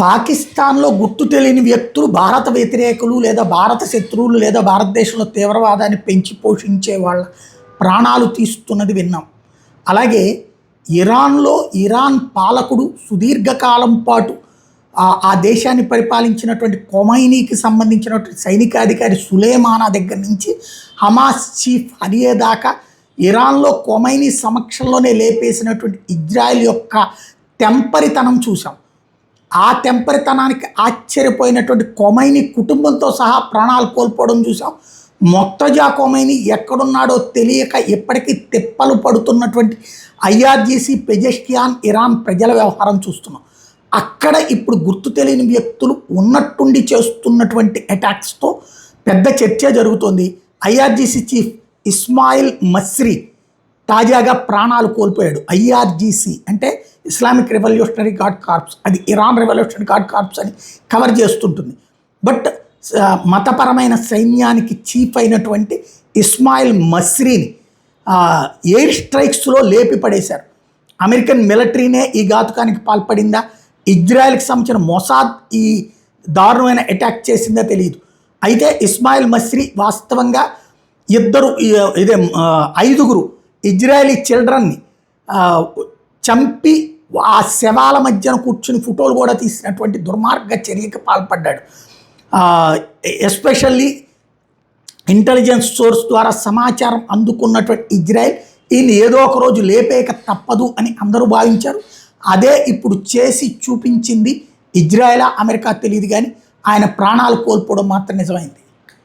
పాకిస్తాన్‌లో గుర్తు తెలియని వ్యక్తులు భారత వ్యతిరేకులు లేదా భారత శత్రువులు లేదా భారతదేశంలో తీవ్రవాదాన్ని పెంచి పోషించే వాళ్ళ ప్రాణాలు తీస్తున్నది విన్నాం. అలాగే ఇరాన్‌లో ఇరాన్ పాలకుడు సుదీర్ఘకాలం పాటు ఆ దేశాన్ని పరిపాలించినటువంటి ఖొమైనీకి సంబంధించినటువంటి సైనికాధికారి సులేమానా దగ్గర నుంచి హమాస్ చీఫ్ హనియే దాకా ఇరాన్‌లో ఖొమైనీ సమక్షంలోనే లేపేసినటువంటి ఇజ్రాయెల్ యొక్క తెంపరితనం చూసాం. ఆ తెంపరితనానికి ఆశ్చర్యపోయినటువంటి ఖొమైనీ కుటుంబంతో సహా ప్రాణాలు కోల్పోవడం చూసాం. మొర్తజా ఖొమైనీ ఎక్కడున్నాడో తెలియక ఇప్పటికీ తిప్పలు పడుతున్నటువంటి ఐఆర్జీసీ పెజెష్కియాన్ ఇరాన్ ప్రజల వ్యవహారం చూస్తున్నాం. అక్కడ ఇప్పుడు గుర్తు తెలియని వ్యక్తులు ఉన్నట్టుండి చేస్తున్నటువంటి అటాక్స్తో పెద్ద చర్చ జరుగుతోంది. ఐఆర్జీసీ చీఫ్ ఇస్మాయిల్ మస్రీ తాజాగా ప్రాణాలు కోల్పోయాడు. ఐఆర్జీసీ అంటే ఇస్లామిక్ రెవల్యూషనరీ గార్డ్ కార్ప్స్, అది ఇరాన్ రెవల్యూషనరీ గార్డ్ కార్ప్స్ అని కవర్ చేస్తుంటుంది. బట్ మతపరమైన సైన్యానికి చీఫ్ అయినటువంటి ఇస్మాయిల్ మస్రీని ఎయిర్ స్ట్రైక్స్లో లేపి పడేశారు. అమెరికన్ మిలిటరీనే ఈ ఘాతుకానికి పాల్పడిందా, ఇజ్రాయెల్కి సంబంధించిన మొసాద్ ఈ దారుణమైన అటాక్ చేసిందా తెలియదు. అయితే ఇస్మాయిల్ మస్రీ వాస్తవంగా ఐదుగురు ఇజ్రాయలీ చిల్డ్రన్ని చంపి ఆ శవాల మధ్యన కూర్చుని ఫోటోలు కూడా తీసినటువంటి దుర్మార్గ చర్యకి పాల్పడ్డాడు. ఎస్పెషల్లీ ఇంటెలిజెన్స్ సోర్స్ ద్వారా సమాచారం అందుకున్నటువంటి ఇజ్రాయెల్ ఈయన ఏదో ఒక రోజు లేపేక తప్పదు అని అందరూ భావించారు. అదే ఇప్పుడు చేసి చూపించింది. ఇజ్రాయెల్ అమెరికా తెలియదు కానీ ఆయన ప్రాణాలు కోల్పోవడం మాత్రం నిజమైంది.